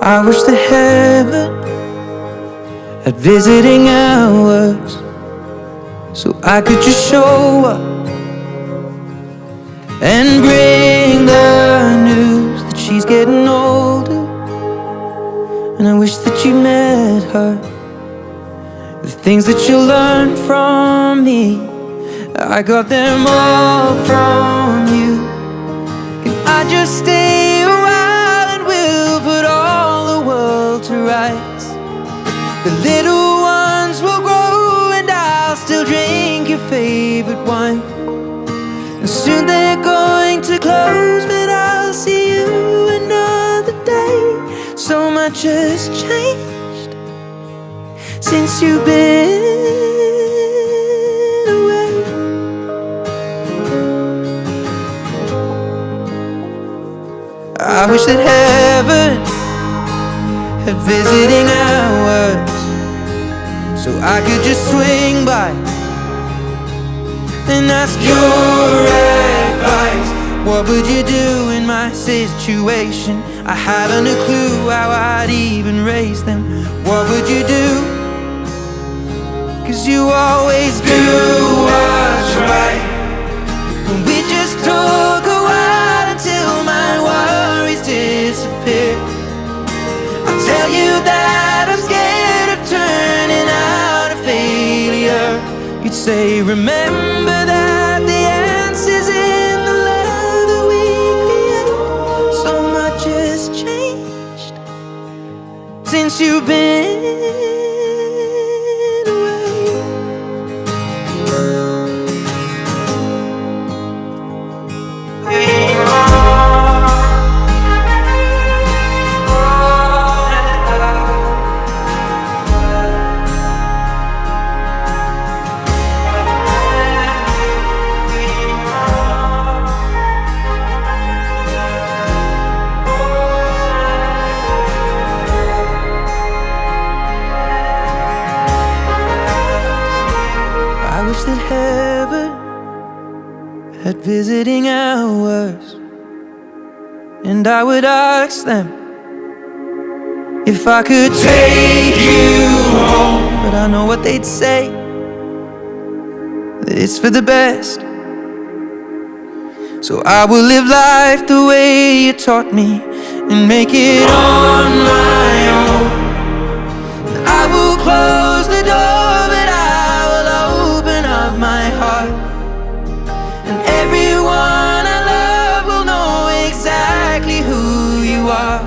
I wish that heaven had visiting hours, so I could just show up and bring the news that she's getting older. And I wish that you met her. The things that you learned from me, I got them all from you. Can I just stay a while and we'll put all the world to rights? The little ones will grow and I'll still drink your favorite wine. And soon they're going to close, but I'll see you another day. So much has changed since you've been away. I wish that heaven had visiting hours, so I could just swing by and ask your advice. What would you do in my situation? I haven't a clue how I'd even raise them. What would you do? 'Cause you always do what's right. And we just talk a while until my worries disappear. I'll tell you that I'm scared of turning out a failure. You'd say, remember that the answer's in the love that we create. So much has changed since you've been away. That heaven had visiting hours, and I would ask them if I could take you home. But I know what they'd say, that it's for the best. So I will live life the way you taught me and make it on my own. I will close the door, but I will open up my heart, and everyone I love will know exactly who you are.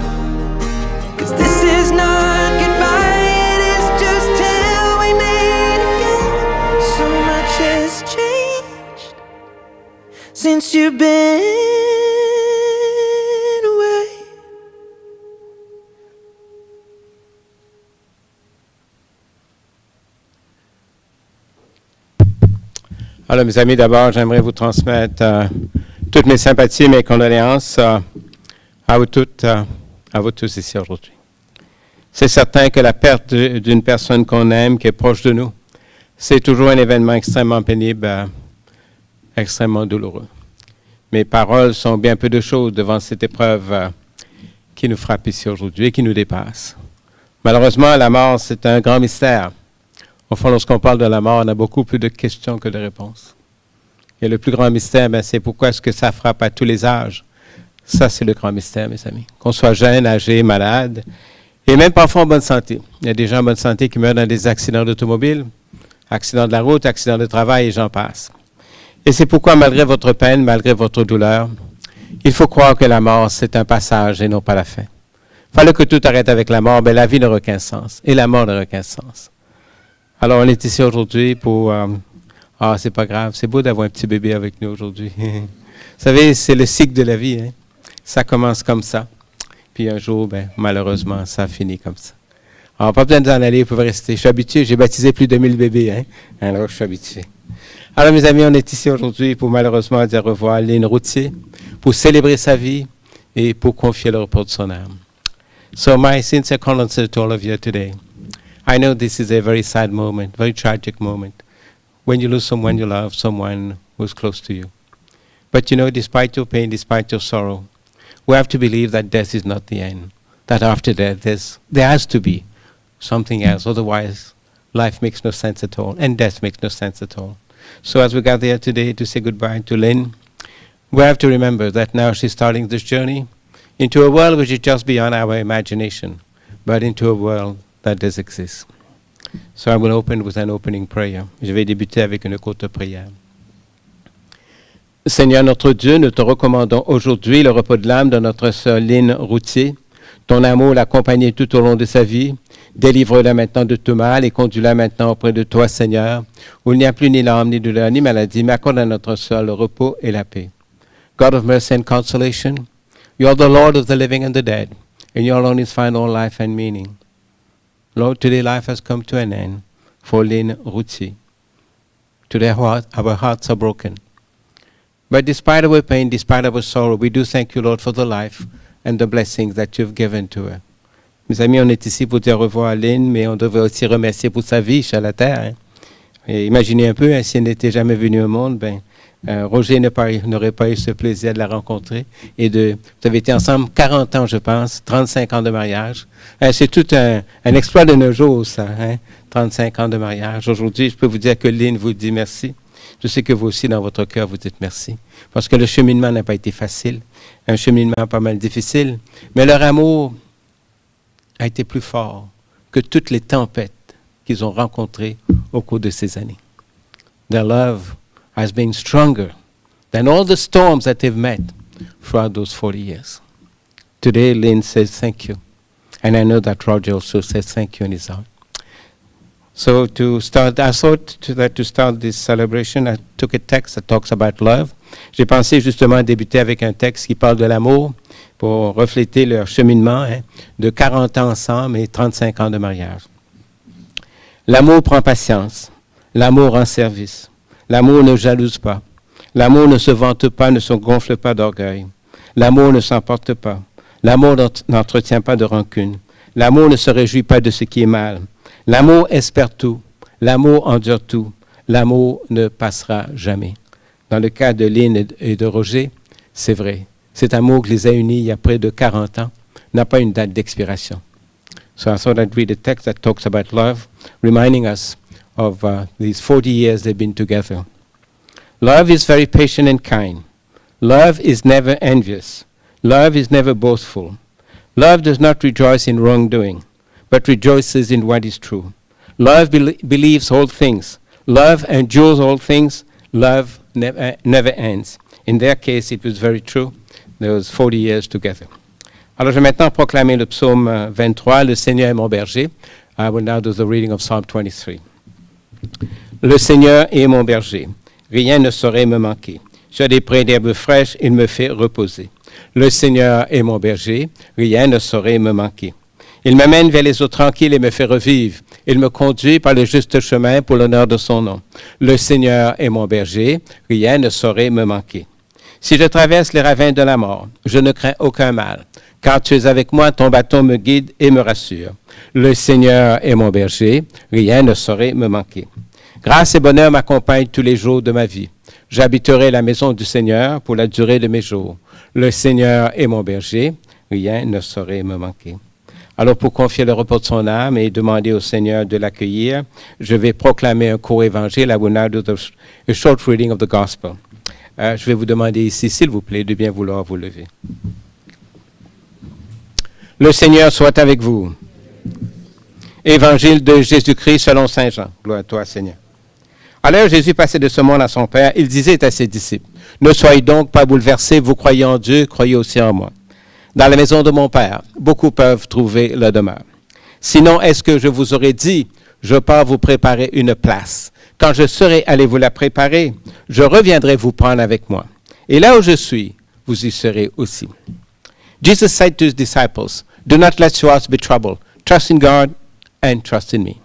'Cause this is not goodbye, it is just till we meet again. So much has changed since you've been away. Alors, mes amis, d'abord, j'aimerais vous transmettre toutes mes sympathies et mes condoléances à vous tous ici aujourd'hui. C'est certain que la perte d'une personne qu'on aime, qui est proche de nous, c'est toujours un événement extrêmement pénible, extrêmement douloureux. Mes paroles sont bien peu de choses devant cette épreuve qui nous frappe ici aujourd'hui et qui nous dépasse. Malheureusement, la mort, c'est un grand mystère. Au fond, lorsqu'on parle de la mort, on a beaucoup plus de questions que de réponses. Et le plus grand mystère, c'est pourquoi est-ce que ça frappe à tous les âges. Ça, c'est le grand mystère, mes amis. Qu'on soit jeune, âgé, malade, et même parfois en bonne santé. Il y a des gens en bonne santé qui meurent dans des accidents d'automobile, accidents de la route, accidents de travail, et j'en passe. Et c'est pourquoi, malgré votre peine, malgré votre douleur, il faut croire que la mort, c'est un passage et non pas la fin. Il fallait que tout arrête avec la mort, mais la vie n'aura aucun sens, et la mort n'aura aucun sens. Alors, on est ici aujourd'hui pour... c'est pas grave, c'est beau d'avoir un petit bébé avec nous aujourd'hui. Vous savez, c'est le cycle de la vie. Hein? Ça commence comme ça. Puis un jour, malheureusement, ça finit comme ça. Alors, pas besoin d'en aller, vous pouvez rester. Je suis habitué, j'ai baptisé plus de 1000 bébés. Hein? Alors, je suis habitué. Alors, mes amis, on est ici aujourd'hui pour malheureusement dire au revoir à Lyne Routhier, pour célébrer sa vie et pour confier le repos de son âme. So, my sincere condolences to all of you today. I know this is a very sad moment, very tragic moment, when you lose someone you love, someone who's close to you. But you know, despite your pain, despite your sorrow, we have to believe that death is not the end. that after death there has to be something else. Otherwise, life makes no sense at all, and death makes no sense at all. So as we gather here today to say goodbye to Lyne, we have to remember that now she's starting this journey into a world which is just beyond our imagination, but into a world that does exist. So I will open with an opening prayer. Je vais débuter avec une courte prière. Seigneur notre Dieu, nous te recommandons aujourd'hui le repos de l'âme de notre sœur Lyne Routhier. Ton amour l'accompagnait tout au long de sa vie. Délivre-la maintenant de tout mal et conduis-la maintenant auprès de toi, Seigneur, où il n'y a plus ni larmes, ni douleur, ni maladie, mais accorde à notre sœur le repos et la paix. God of mercy and consolation, you are the Lord of the living and the dead, and you alone is find all life and meaning. Lord, today life has come to an end for Lyne Routhier. Today our hearts are broken. But despite our pain, despite our sorrow, we do thank you, Lord, for the life and the blessings that you've given to her. Mes amis, on est ici pour dire au revoir à Lyne, mais on devrait aussi remercier pour sa vie sur la terre. Hein. Et imaginez un peu, hein, si elle n'était jamais venue au monde, Roger n'aurait pas eu ce plaisir de la rencontrer. Et vous avez été ensemble 40 ans, je pense, 35 ans de mariage. C'est tout un exploit de nos jours, ça, hein, 35 ans de mariage. Aujourd'hui, je peux vous dire que Lyne vous dit merci. Je sais que vous aussi, dans votre cœur, vous dites merci. Parce que le cheminement n'a pas été facile, un cheminement pas mal difficile, mais leur amour a été plus fort que toutes les tempêtes qu'ils ont rencontrées au cours de ces années. Their love has been stronger than all the storms that they've met throughout those 40 years. Today, Lyne says thank you. And I know that Roger also says thank you in his heart. So to start this celebration, I took a text that talks about love. J'ai pensé justement débuter avec un texte qui parle de l'amour pour refléter leur cheminement de 40 ans ensemble et 35 ans de mariage. L'amour prend patience. L'amour rend service. L'amour ne jalouse pas. L'amour ne se vante pas, ne se gonfle pas d'orgueil. L'amour ne s'emporte pas. L'amour n'entretient pas de rancune. L'amour ne se réjouit pas de ce qui est mal. L'amour espère tout. L'amour endure tout. L'amour ne passera jamais. Dans le cas de Lyne et de Roger, c'est vrai. Cet amour qui les a unis il y a près de 40 ans n'a pas une date d'expiration. So I thought I'd read a text that talks about love, reminding us of these 40 years they've been together. Love is very patient and kind. Love is never envious. Love is never boastful. Love does not rejoice in wrongdoing, but rejoices in what is true. Love believes all things. Love endures all things. Love never ends. In their case, it was very true. There was 40 years together. Alors, je vais maintenant proclamer le psaume 23, « Le Seigneur est mon berger ». I will now do the reading of Psalm 23. Le Seigneur est mon berger. Rien ne saurait me manquer. Sur des prés d'herbes fraîches, il me fait reposer. Le Seigneur est mon berger. Rien ne saurait me manquer. Il m'amène vers les eaux tranquilles et me fait revivre. Il me conduit par le juste chemin pour l'honneur de son nom. Le Seigneur est mon berger. Rien ne saurait me manquer. Si je traverse les ravins de la mort, je ne crains aucun mal. Quand tu es avec moi, ton bâton me guide et me rassure. Le Seigneur est mon berger. Rien ne saurait me manquer. Grâce et bonheur m'accompagnent tous les jours de ma vie. J'habiterai la maison du Seigneur pour la durée de mes jours. Le Seigneur est mon berger. Rien ne saurait me manquer. Alors, pour confier le repos de son âme et demander au Seigneur de l'accueillir, je vais proclamer un court évangile. I will now do a short reading of the gospel. Je vais vous demander ici, s'il vous plaît, de bien vouloir vous lever. Le Seigneur soit avec vous. Évangile de Jésus-Christ selon saint Jean. Gloire à toi, Seigneur. Alors Jésus passait de ce monde à son Père. Il disait à ses disciples, « Ne soyez donc pas bouleversés, vous croyez en Dieu, croyez aussi en moi. Dans la maison de mon Père, beaucoup peuvent trouver la demeure. Sinon, est-ce que je vous aurais dit, je pars vous préparer une place. Quand je serai allé vous la préparer, je reviendrai vous prendre avec moi. Et là où je suis, vous y serez aussi. » Jesus said to his disciples, "Do not let your hearts be troubled. Trust in God and trust in me.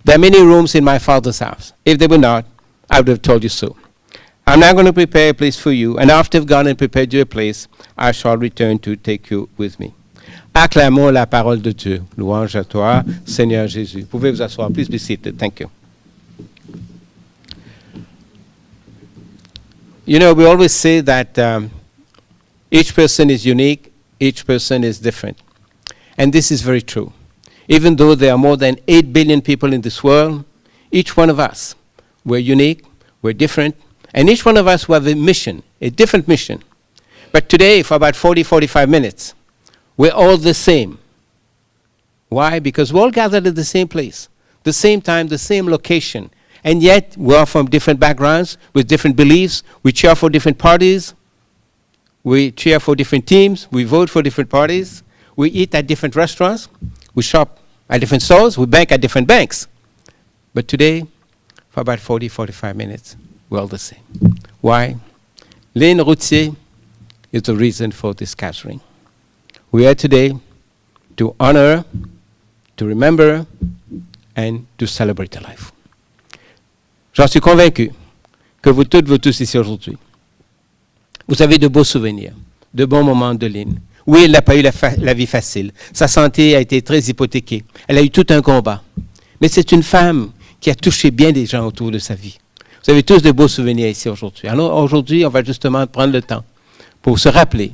There are many rooms in my Father's house. If they were not, I would have told you so. I'm now going to prepare a place for you, and after I've gone and prepared you a place, I shall return to take you with me." Acclamons la parole de Dieu. Louange à toi, Seigneur Jésus. Vous pouvez vous asseoir. Please be seated. Thank you. You know, we always say that each person is unique, each person is different. And this is very true. Even though there are more than 8 billion people in this world, each one of us, we're unique, we're different, and each one of us will have a mission, a different mission. But today, for about 45 minutes, we're all the same. Why? Because we're all gathered at the same place, the same time, the same location. And yet, we're all from different backgrounds, with different beliefs. We cheer for different parties. We cheer for different teams. We vote for different parties. We eat at different restaurants. We shop at different stores. We bank at different banks. But today, for about 45 minutes, we're all the same. Why? Lyne Routhier is the reason for this gathering. We are today to honor, to remember, and to celebrate her life. J'en suis convaincu que vous toutes, vous tous ici aujourd'hui, vous avez de beaux souvenirs, de bons moments de Lyne. Oui, elle n'a pas eu la vie facile. Sa santé a été très hypothéquée. Elle a eu tout un combat. Mais c'est une femme qui a touché bien des gens autour de sa vie. Vous avez tous de beaux souvenirs ici aujourd'hui. Alors aujourd'hui, on va justement prendre le temps pour se rappeler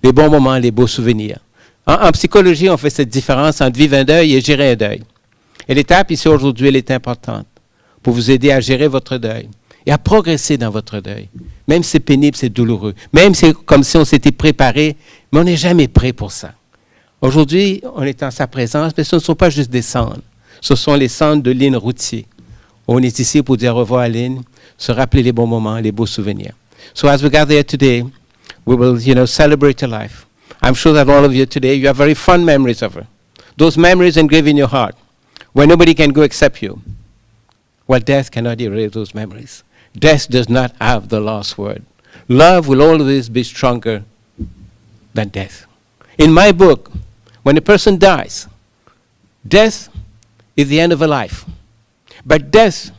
les bons moments, les beaux souvenirs. En psychologie, on fait cette différence entre vivre un deuil et gérer un deuil. Et l'étape ici aujourd'hui, elle est importante pour vous aider à gérer votre deuil et à progresser dans votre deuil. Même si c'est pénible, c'est douloureux. Même si c'est comme si on s'était préparé, mais on n'est jamais prêt pour ça. Aujourd'hui, on est en sa présence, mais ce ne sont pas juste des cendres. Ce sont les cendres de Lyne Routhier. On est ici pour dire au revoir à Lyne, se rappeler les bons moments, les beaux souvenirs. So as we gather here today, we will, celebrate her life. I'm sure that all of you today, you have very fond memories of her. Those memories engraved in your heart, where nobody can go except you. Well, death cannot erase those memories. Death does not have the last word. Love will always be stronger than death. In my book, when a person dies, death is the end of a life. But death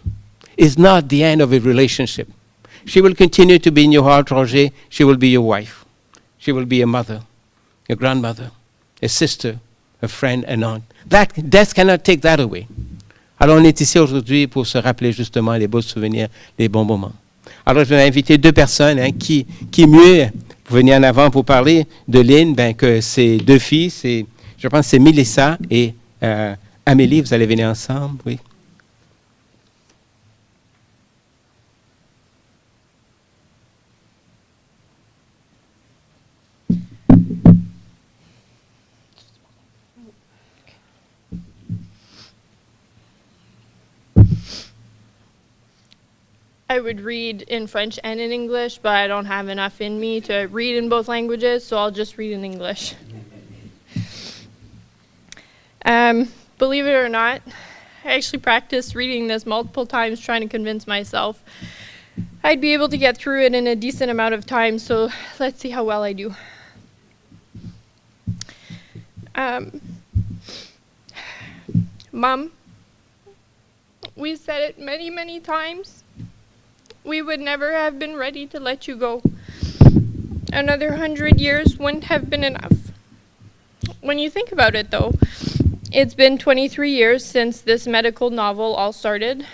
is not the end of a relationship. She will continue to be in your heart, Roger. She will be your wife. She will be a mother, a grandmother, a sister, a friend, an aunt. That death cannot take that away. Alors, on est ici aujourd'hui pour se rappeler justement les beaux souvenirs, les bons moments. Alors, je vais inviter deux personnes qui mieux pour venir en avant pour parler de Lyne, que ces deux filles, je pense que c'est Mélissa et Amélie, vous allez venir ensemble, oui. I would read in French and in English, but I don't have enough in me to read in both languages, so I'll just read in English. Believe it or not, I actually practiced reading this multiple times, trying to convince myself I'd be able to get through it in a decent amount of time, so let's see how well I do. Mom, we said it many, many times. We would never have been ready to let you go. Another 100 years wouldn't have been enough. When you think about it, though, it's been 23 years since this medical novel all started.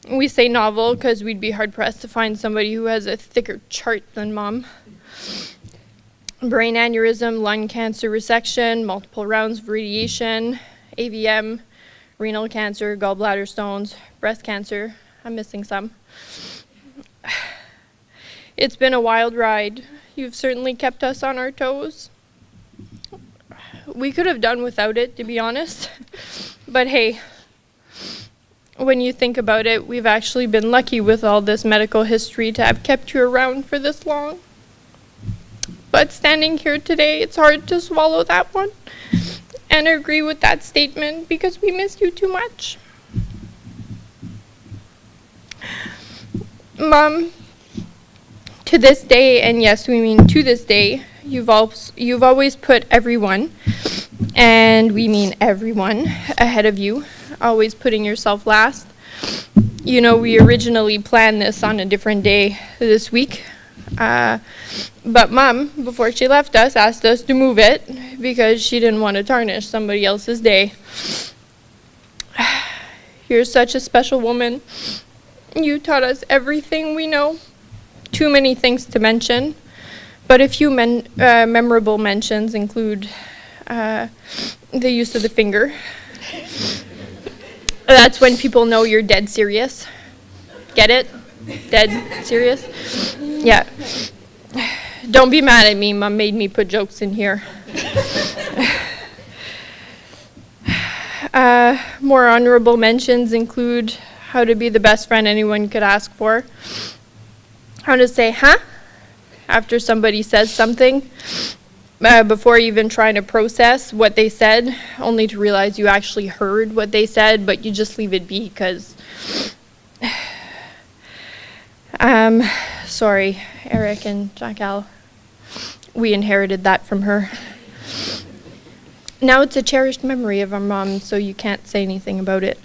We say novel because we'd be hard-pressed to find somebody who has a thicker chart than Mom. Brain aneurysm, lung cancer resection, multiple rounds of radiation, AVM, renal cancer, gallbladder stones, breast cancer. I'm missing some. It's been a wild ride. You've certainly kept us on our toes. We could have done without it, to be honest. But hey, when you think about it, we've actually been lucky with all this medical history to have kept you around for this long. But standing here today, it's hard to swallow that one and agree with that statement because we miss you too much. Mom, to this day, and yes, we mean to this day, you've always put everyone, and we mean everyone, ahead of you, always putting yourself last. You know, we originally planned this on a different day this week, but Mom, before she left us, asked us to move it because she didn't want to tarnish somebody else's day. You're such a special woman. You taught us everything we know. Too many things to mention, but a few memorable mentions include the use of the finger. That's when people know you're dead serious. Get it? Dead serious? Yeah. Don't be mad at me. Mom made me put jokes in here. More honorable mentions include how to be the best friend anyone could ask for. How to say, huh? After somebody says something. Before even trying to process what they said, only to realize you actually heard what they said, but you just leave it be because... sorry, Eric and Jackal. We inherited that from her. Now it's a cherished memory of our mom, so you can't say anything about it.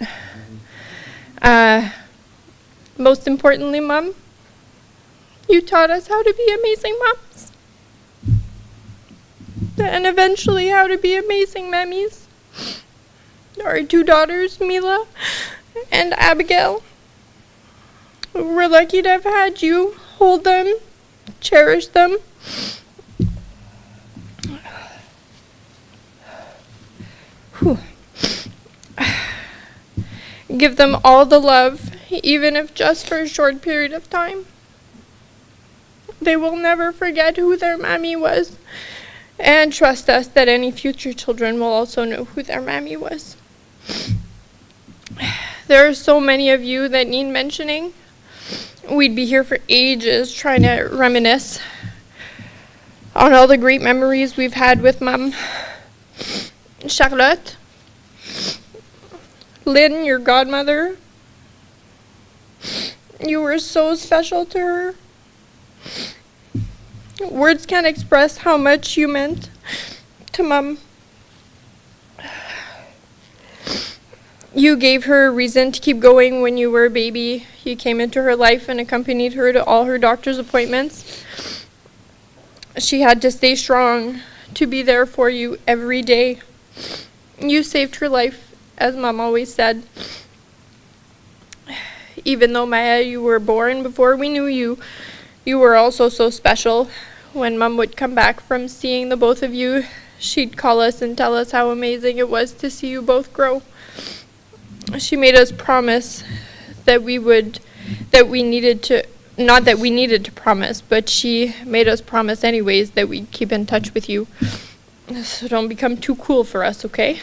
Most importantly, Mom, you taught us how to be amazing moms. And eventually how to be amazing mammies. Our 2 daughters, Mila and Abigail. We're lucky to have had you. Hold them, cherish them. Whew. Give them all the love, even if just for a short period of time. They will never forget who their mammy was. And trust us that any future children will also know who their mammy was. There are so many of you that need mentioning. We'd be here for ages trying to reminisce on all the great memories we've had with Mom. Charlotte, Lyne, your godmother, you were so special to her. Words can't express how much you meant to Mom. You gave her a reason to keep going when you were a baby. You came into her life and accompanied her to all her doctor's appointments. She had to stay strong to be there for you every day. You saved her life, as Mom always said. Even though, Maya, you were born before we knew you, you were also so special. When Mom would come back from seeing the both of you, she'd call us and tell us how amazing it was to see you both grow. She made us promise that not that we needed to promise, but she made us promise anyways that we'd keep in touch with you. So don't become too cool for us, okay?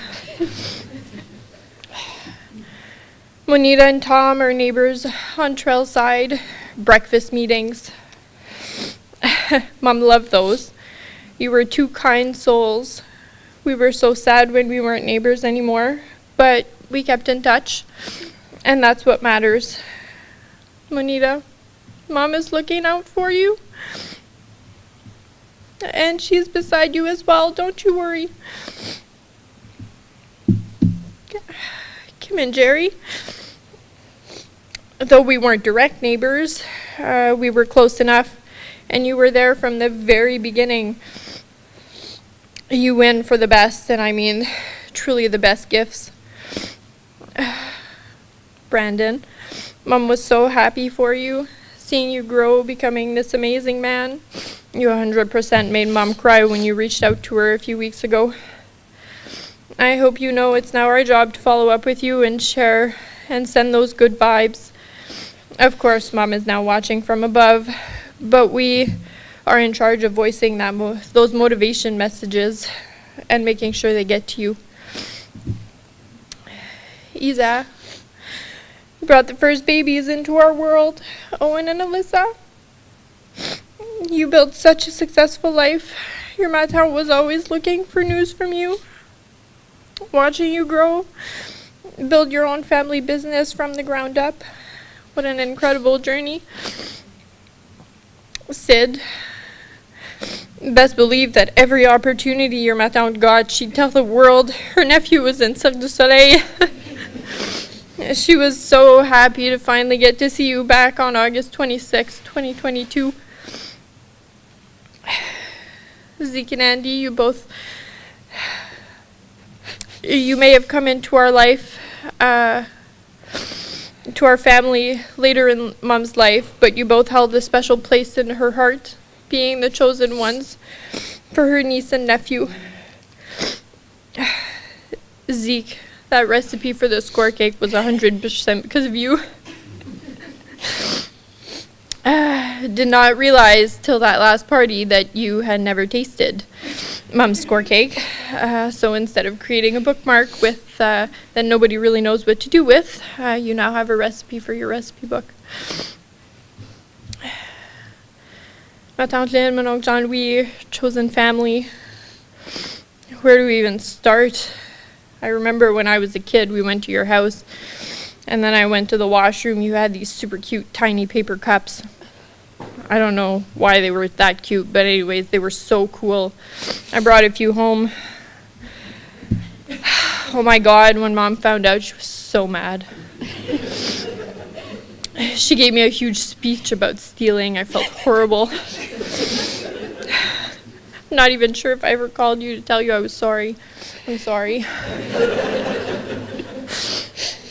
Monita and Tom are neighbors on Trailside, breakfast meetings. Mom loved those. You were 2 kind souls. We were so sad when we weren't neighbors anymore, but we kept in touch, and that's what matters. Monita, Mom is looking out for you, and she's beside you as well. Don't you worry. Kim and Jerry, though we weren't direct neighbors, we were close enough. And you were there from the very beginning. You win for the best, and I mean truly the best gifts. Brandon, Mom was so happy for you, seeing you grow, becoming this amazing man. You 100% made Mom cry when you reached out to her a few weeks ago. I hope you know it's now our job to follow up with you and share and send those good vibes. Of course, Mom is now watching from above, but we are in charge of voicing those motivation messages and making sure they get to you. Isa brought the first babies into our world, Owen and Alyssa. You built such a successful life. Your mater was always looking for news from you. Watching you grow, build your own family business from the ground up. What an incredible journey. Sid, best believe that every opportunity your matin got, she'd tell the world her nephew was in Cirque du Soleil. She was so happy to finally get to see you back on August 26, 2022. Zeke and Andy, you may have come into our life, to our family later in Mom's life, but you both held a special place in her heart, being the chosen ones for her niece and nephew. Zeke, that recipe for the score cake was 100% because of you. Did not realize till that last party that you had never tasted Mom's score cake. So instead of creating a bookmark with that nobody really knows what to do with, you now have a recipe for your recipe book. Ma tante Lyne, mon oncle Jean-Louis, chosen family. Where do we even start? I remember when I was a kid, we went to your house, and then I went to the washroom. You had these super cute tiny paper cups. I don't know why they were that cute, but anyways, they were so cool. I brought a few home. Oh my God, when Mom found out, she was so mad. She gave me a huge speech about stealing. I felt horrible. Not even sure if I ever called you to tell you I was sorry. I'm sorry.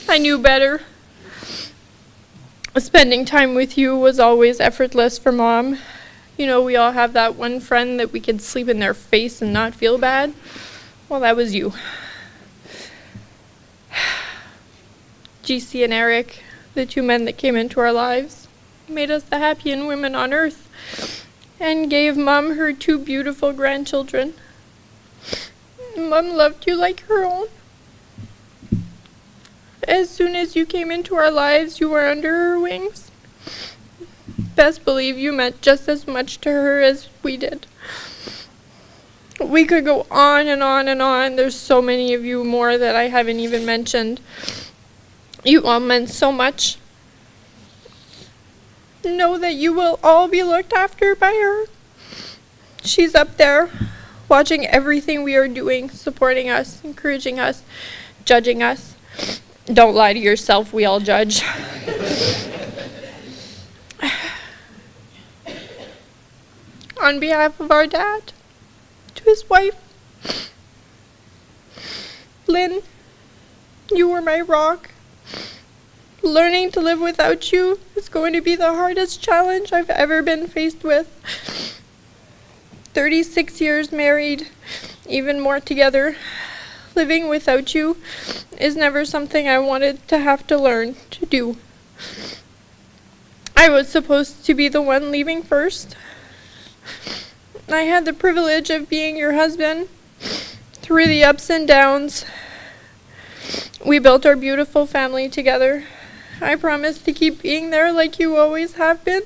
I knew better. Spending time with you was always effortless for Mom. You know, we all have that one friend that we could sleep in their face and not feel bad. Well, that was you. GC and Eric, the two men that came into our lives, made us the happiest women on earth and gave Mom her two beautiful grandchildren. Mom loved you like her own. As soon as you came into our lives, you were under her wings. Best believe you meant just as much to her as we did. We could go on and on and on. There's so many of you more that I haven't even mentioned. You all meant so much. Know that you will all be looked after by her. She's up there, watching everything we are doing, supporting us, encouraging us, judging us. Don't lie to yourself, we all judge. On behalf of our dad, to his wife, Lyne, you were my rock. Learning to live without you is going to be the hardest challenge I've ever been faced with. 36 years married, even more together. Living without you is never something I wanted to have to learn to do. I was supposed to be the one leaving first. I had the privilege of being your husband through the ups and downs. We built our beautiful family together. I promise to keep being there like you always have been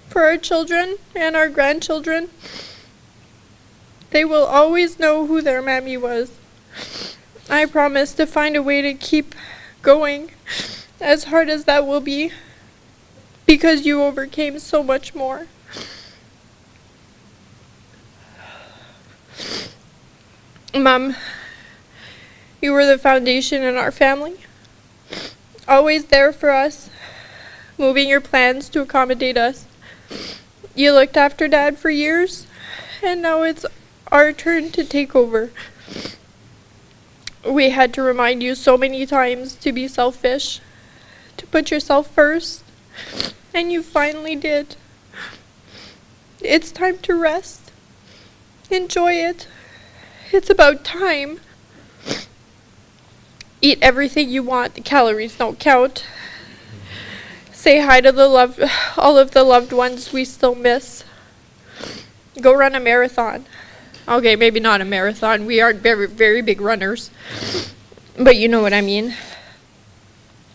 for our children and our grandchildren. They will always know who their mammy was. I promise to find a way to keep going, as hard as that will be, because you overcame so much more. Mom, you were the foundation in our family. Always there for us, moving your plans to accommodate us. You looked after Dad for years, and now it's our turn to take over. We had to remind you so many times to be selfish, to put yourself first, and you finally did. It's time to rest. Enjoy it. It's about time. Eat everything you want. The calories don't count. Say hi to all of the loved ones we still miss. Go run a marathon. Okay, maybe not a marathon. We aren't very, very big runners. But you know what I mean.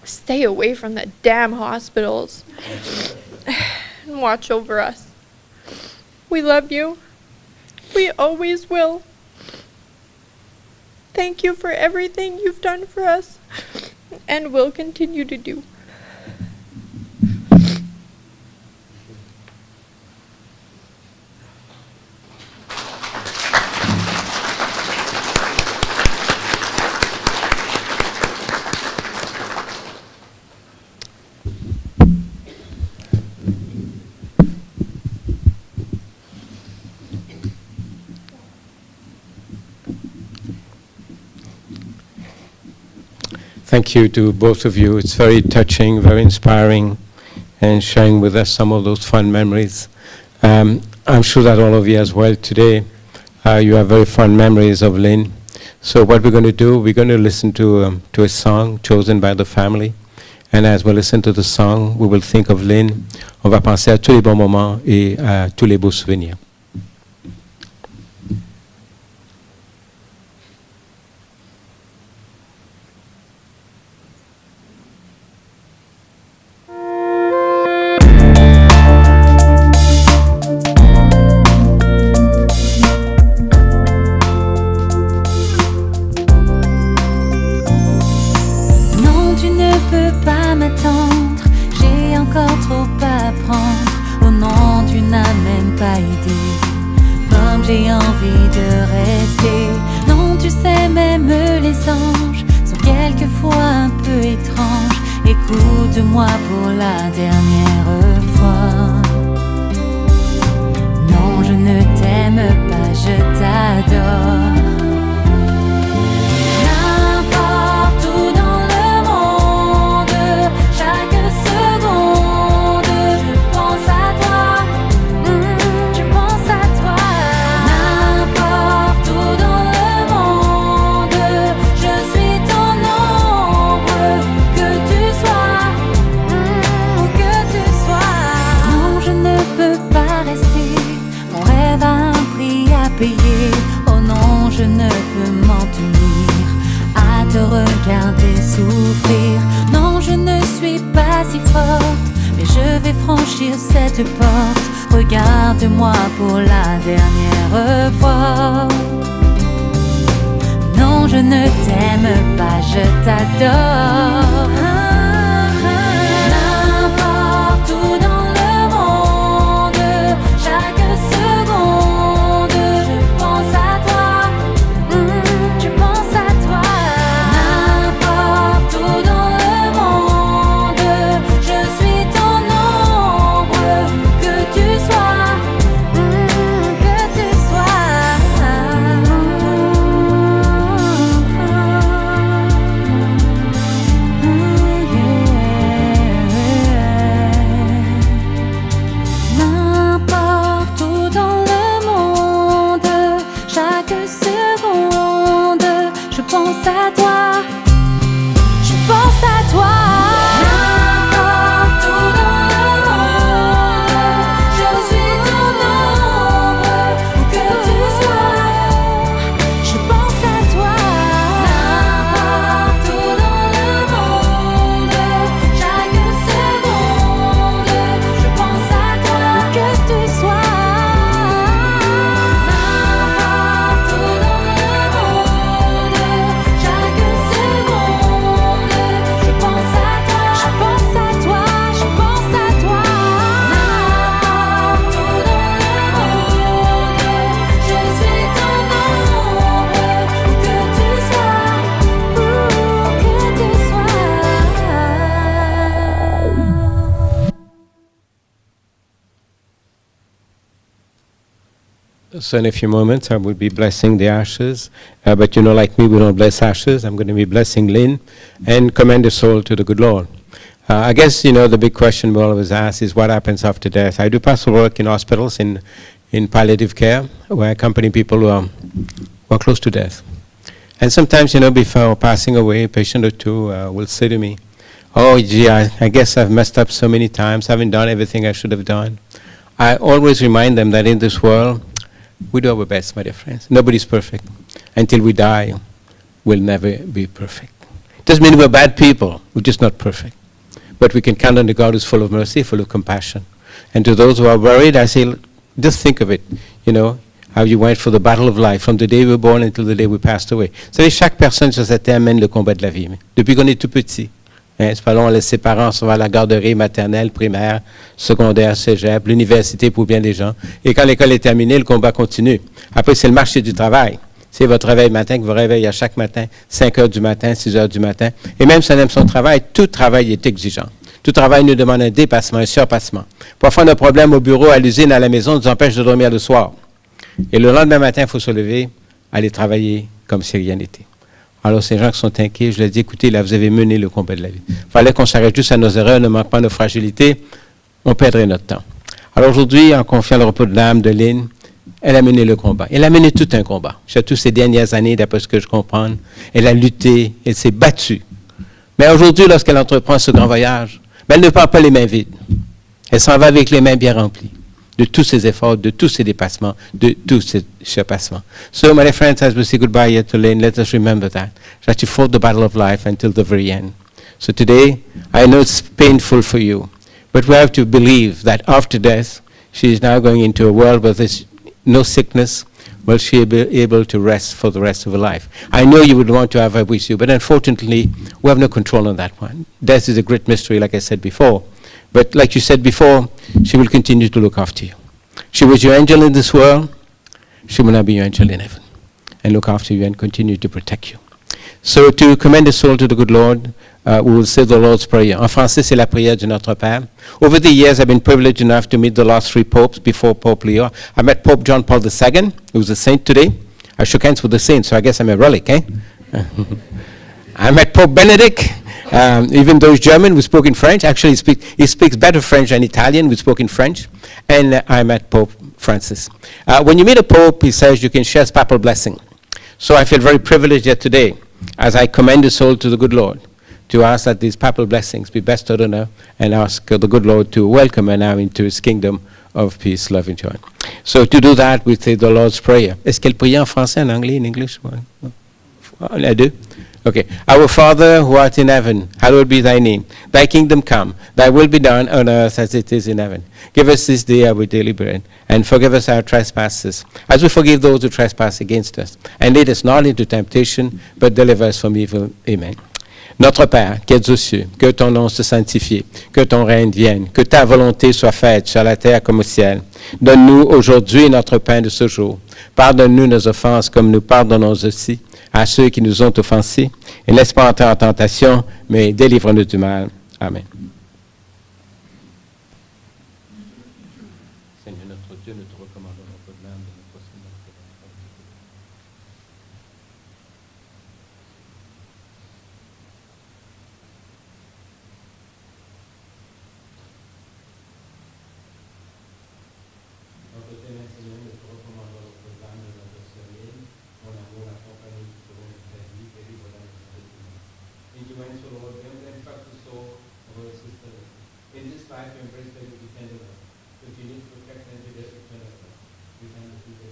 Stay away from the damn hospitals. And watch over us. We love you. We always will. Thank you for everything you've done for us and will continue to do. Thank you to both of you. It's very touching, very inspiring, and sharing with us some of those fun memories. I'm sure that all of you as well today, you have very fond memories of Lyne. So what we're going to do, we're going to listen to a song chosen by the family. And as we listen to the song, we will think of Lyne. On va penser à tous les bons moments et à tous les beaux souvenirs. J'ai envie de rester. Non, tu sais, même les anges sont quelquefois un peu étranges. Écoute-moi pour la dernière fois. Non, je ne t'aime pas, je t'adore. N'importe où dans le monde, chaque seconde, je pense à toi. Je pense à toi. N'importe où dans le monde, je suis ton ombre. Que tu sois, que tu sois. Non, je ne peux pas rester. Mon rêve a un prix à payer. Oh non, je ne peux m'en tenir à te regarder souffrir. Non, je ne suis pas si forte, mais je vais franchir cette porte. Regarde-moi pour la dernière fois. Non, je ne t'aime pas, je t'adore. N'importe où dans le monde, chaque seconde, je pense à toi. Je pense à toi. N'importe où dans le monde, je suis ton ombre. Que tu sois, que tu sois. N'importe où dans le monde, chaque seconde, je pense à toi. Je pense à toi. N'importe où dans le monde, je suis ton ombre. Où que tu sois, je pense à toi. N'importe où dans le monde, chaque seconde, je pense à toi. Où que tu sois. N'importe où dans le monde, chaque seconde, je pense à toi. Je pense à toi. Je pense à toi. N'importe où dans le monde, je suis ton ombre. Où que tu sois, où que tu sois. So in a few moments, I will be blessing the ashes. But you know, like me, we don't bless ashes. I'm going to be blessing Lyne and commend the soul to the good Lord. I guess, you know, the big question we always ask is what happens after death. I do pastoral work in hospitals, in palliative care, where I accompany people who are close to death. And sometimes, you know, before passing away, a patient or two will say to me, oh, gee, I guess I've messed up so many times. I haven't done everything I should have done. I always remind them that in this world, we do our best, my dear friends. Nobody's perfect. Until we die, we'll never be perfect. Doesn't mean we're bad people. We're just not perfect. But we can count on the God who's full of mercy, full of compassion. And to those who are worried, I say, just think of it, you know, how you went for the battle of life, from the day we were born until the day we passed away. Vous savez, chaque personne sur cette terre mène le combat de la vie. Depuis qu'on est tout petit. C'est pas long, on laisse ses parents se voir à la garderie maternelle, primaire, secondaire, cégep, l'université pour bien des gens. Et quand l'école est terminée, le combat continue. Après, c'est le marché du travail. C'est votre réveil matin, que vous réveillez à chaque matin, 5 heures du matin, 6 heures du matin. Et même si on aime son travail, tout travail est exigeant. Tout travail nous demande un dépassement, un surpassement. Parfois, nos problèmes au bureau, à l'usine, à la maison nous empêchent de dormir le soir. Et le lendemain matin, il faut se lever, aller travailler comme si rien n'était. Alors, ces gens qui sont inquiets, je leur dis, écoutez, là, vous avez mené le combat de la vie. Il fallait qu'on s'arrête juste à nos erreurs, ne manque pas nos fragilités, on perdrait notre temps. Alors aujourd'hui, en confiant le repos de l'âme de Lyne, elle a mené le combat. Elle a mené tout un combat. Surtout ces dernières années, d'après ce que je comprends. Elle a lutté, elle s'est battue. Mais aujourd'hui, lorsqu'elle entreprend ce grand voyage, elle ne part pas les mains vides. Elle s'en va avec les mains bien remplies de tous ses efforts, de tous ses dépassements, de tous ses surpassements. So, my friends, as we say goodbye here to Lyne, let us remember that you fought the battle of life until the very end. So today, I know it's painful for you, but we have to believe that after death, she is now going into a world where there's no sickness. Will she be able to rest for the rest of her life? I know you would want to have her with you, but unfortunately, we have no control on that one. Death is a great mystery, like I said before. But like you said before, she will continue to look after you. She was your angel in this world. She will now be your angel in heaven and look after you and continue to protect you. So to commend the soul to the good Lord, we will say the Lord's Prayer. En français, c'est la prière de Notre Père. Over the years, I've been privileged enough to meet the last three popes before Pope Leo. I met Pope John Paul II, who's a saint today. I shook hands with the saint, so I guess I'm a relic, eh? I met Pope Benedict. Even though he's German, we spoke in French. Actually, he speaks better French than Italian. We spoke in French. And I met Pope Francis. When you meet a pope, he says you can share his papal blessing. So I feel very privileged here today, as I commend the soul to the good Lord, to ask that these papal blessings be bestowed on her, and ask the good Lord to welcome her now into his kingdom of peace, love, and joy. So to do that, we say the Lord's Prayer. Est-ce qu'elle prie en français, en anglais, in English? Les deux? Okay. Our Father, who art in heaven, hallowed be thy name. Thy kingdom come. Thy will be done on earth as it is in heaven. Give us this day our daily bread, and forgive us our trespasses, as we forgive those who trespass against us. And lead us not into temptation, but deliver us from evil. Amen. Notre Père, qui es aux cieux, que ton nom se sanctifie, que ton règne vienne, que ta volonté soit faite sur la terre comme au ciel. Donne-nous aujourd'hui notre pain de ce jour. Pardonne-nous nos offenses comme nous pardonnons aussi à ceux qui nous ont offensés. Et ne laisse pas entrer en tentation, mais délivre-nous du mal. Amen. Seigneur notre Dieu, nous te recommandons notre âme de notre Seigneur. Notre Seigneur, nous te recommandons notre âme de notre Seigneur. Mon amour, la compagnie du trône de ta vie, et libre dans notre vie. In your hands, O Lord, grant and trust the soul of our sister. In this life, you embrace her with tender love. Continue to protect and to their eternal love. We thank you for this.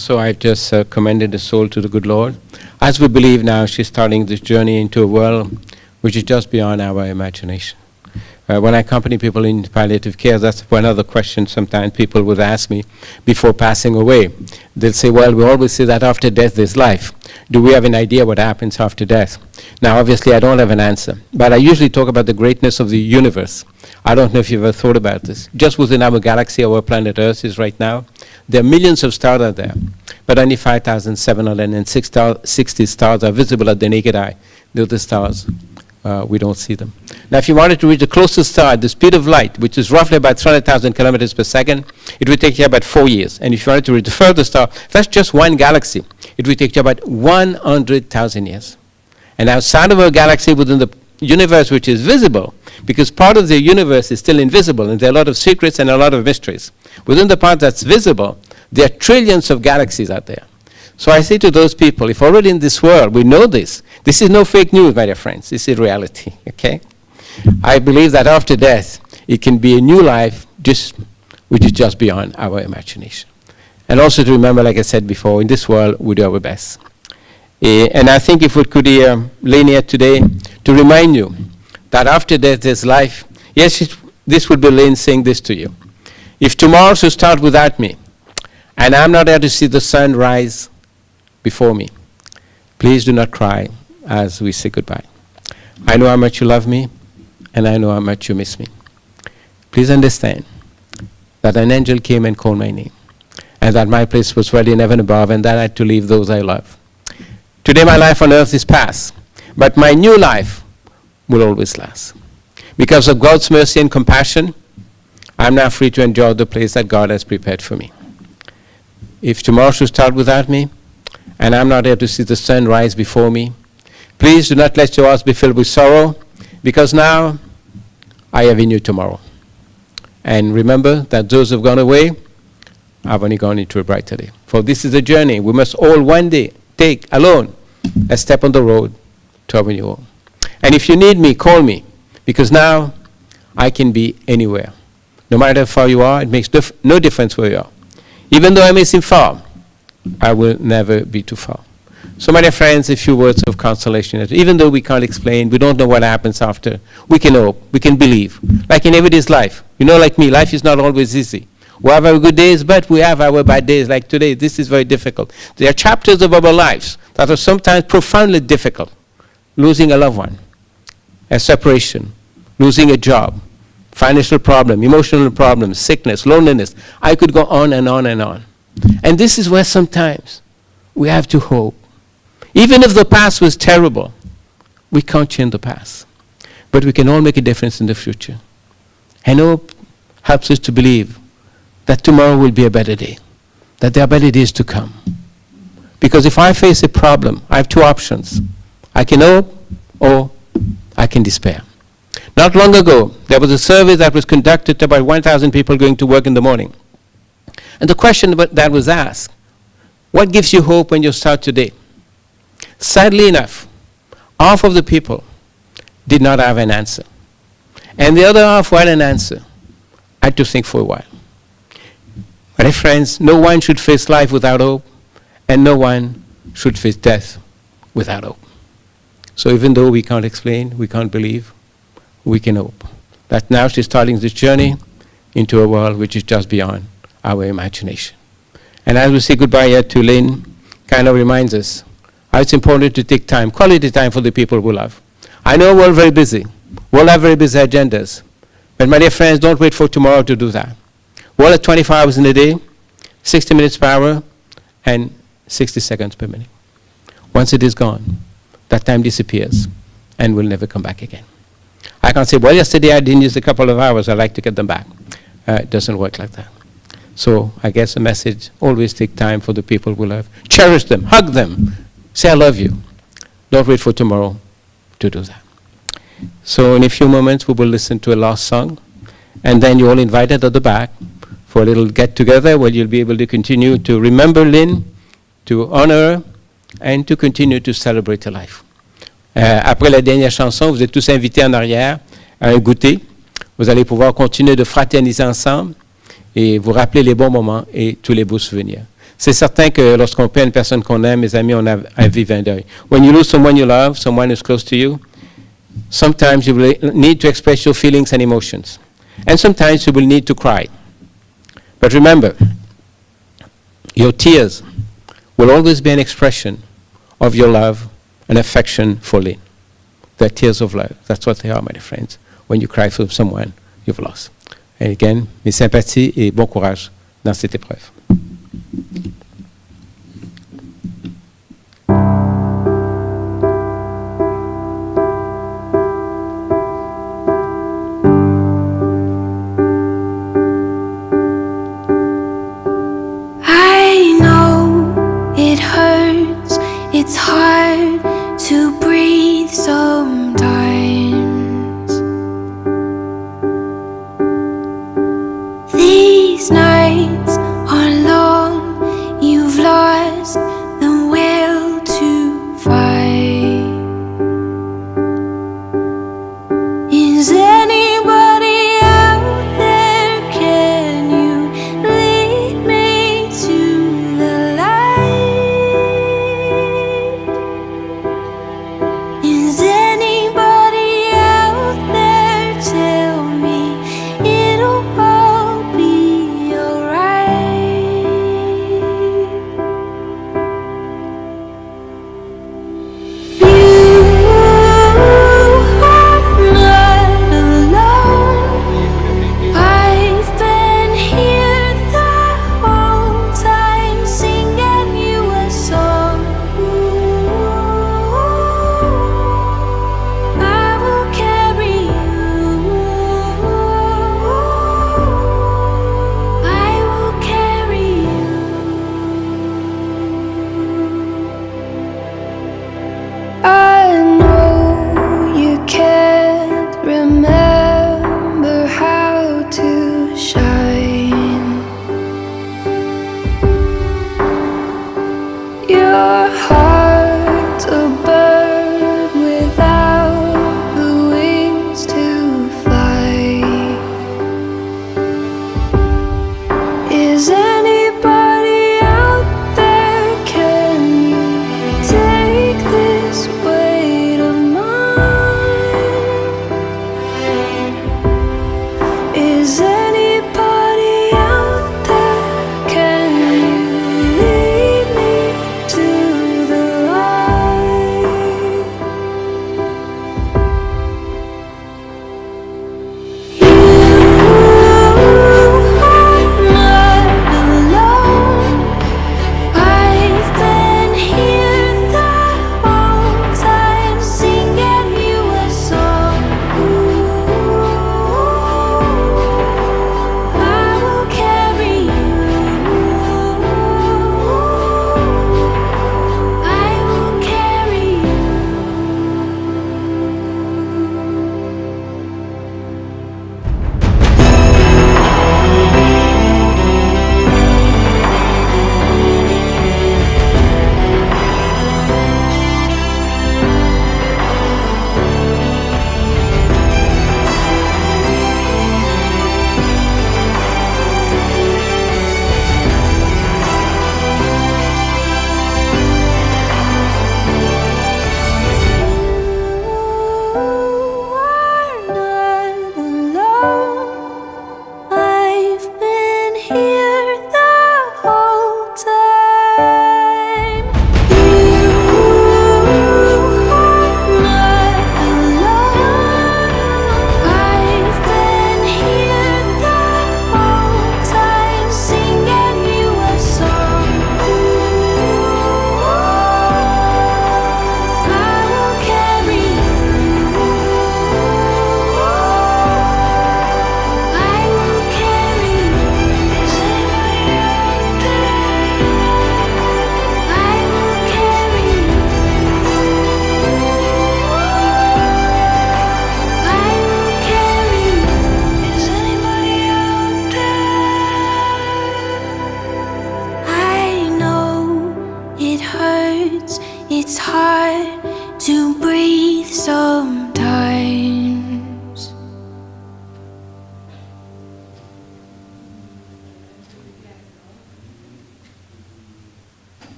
So I've just commended the soul to the good Lord. As we believe now, she's starting this journey into a world which is just beyond our imagination. When I accompany people in palliative care, that's one other question sometimes people would ask me before passing away. They'll say, well, we always say that after death there's life. Do we have an idea what happens after death? Now, obviously, I don't have an answer, but I usually talk about the greatness of the universe. I don't know if you've ever thought about this. Just within our galaxy, our planet Earth is right now, there are millions of stars out there, but only 5,760 stars are visible at the naked eye. The other stars, we don't see them. Now, if you wanted to reach the closest star at the speed of light, which is roughly about 300,000 kilometers per second, it would take you about 4 years. And if you wanted to reach the furthest star, that's just one galaxy, it would take you about 100,000 years. And outside of our galaxy, within the universe which is visible, because part of the universe is still invisible, and there are a lot of secrets and a lot of mysteries. Within the part that's visible, there are trillions of galaxies out there. So I say to those people, if already in this world we know this is no fake news, my dear friends, this is reality, okay? I believe that after death, it can be a new life which is just beyond our imagination. And also to remember, like I said before, in this world we do our best. And I think if we could hear Lyne here today to remind you that after death there's life. Yes, this would be Lyne saying this to you. If tomorrow should start without me, and I'm not there to see the sun rise before me, please do not cry as we say goodbye. I know how much you love me, and I know how much you miss me. Please understand that an angel came and called my name, and that my place was ready in heaven above, and that I had to leave those I love. Today my life on earth is past, but my new life will always last. Because of God's mercy and compassion, I'm now free to enjoy the place that God has prepared for me. If tomorrow should start without me, and I'm not able to see the sun rise before me. Please do not let your hearts be filled with sorrow, because now I have in you tomorrow. And remember that those who have gone away have only gone into a brighter day. For this is a journey. We must all one day take alone a step on the road to our new home. And if you need me, call me, because now I can be anywhere. No matter how far you are, it makes no difference where you are. Even though I may seem far, I will never be too far. So, my dear friends, a few words of consolation. Even though we can't explain, we don't know what happens after, we can hope, we can believe. Like in everyday's life. You know, like me, life is not always easy. We have our good days, but we have our bad days. Like today, this is very difficult. There are chapters of our lives that are sometimes profoundly difficult. Losing a loved one, a separation, losing a job, financial problem, emotional problems, sickness, loneliness. I could go on and on and on. And this is where sometimes we have to hope. Even if the past was terrible, we can't change the past. But we can all make a difference in the future. And hope helps us to believe that tomorrow will be a better day, that there are better days to come. Because if I face a problem, I have two options. I can hope or I can despair. Not long ago, there was a survey that was conducted to about 1,000 people going to work in the morning. And the question that was asked, what gives you hope when you start today? Sadly enough, half of the people did not have an answer. And the other half who had an answer had to think for a while. My dear friends, no one should face life without hope, and no one should face death without hope. So even though we can't explain, we can't believe, we can hope that now she's starting this journey into a world which is just beyond our imagination. And as we say goodbye here to Lyne, kind of reminds us how it's important to take time, quality time for the people we love. I know we're all very busy. We all have very busy agendas. But my dear friends, don't wait for tomorrow to do that. We all have 24 hours in a day, 60 minutes per hour, and 60 seconds per minute. Once it is gone, that time disappears and will never come back again. I can't say, well, yesterday I didn't use a couple of hours, I'd like to get them back. It doesn't work like that. So I guess the message, always take time for the people we love. Cherish them, hug them, say I love you. Don't wait for tomorrow to do that. So in a few moments we will listen to a last song, and then you're all invited at the back for a little get-together where you'll be able to continue to remember Lyne, to honor her, and to continue to celebrate her life. Après la dernière chanson, vous êtes tous invités en arrière à un goûter. Vous allez pouvoir continuer de fraterniser ensemble et vous rappeler les bons moments et tous les beaux souvenirs. C'est certain que lorsqu'on perd une personne qu'on aime, mes amis, on a un vivant deuil. When you lose someone you love, someone who's close to you, sometimes you will need to express your feelings and emotions. And sometimes you will need to cry. But remember, your tears will always be an expression of your love and affection for Lyne. They're tears of love. That's what they are, my dear friends, when you cry for someone you've lost. And again, mes sympathies et bon courage dans cette épreuve. I know it hurts, it's hard to breathe sometimes. These nights are long,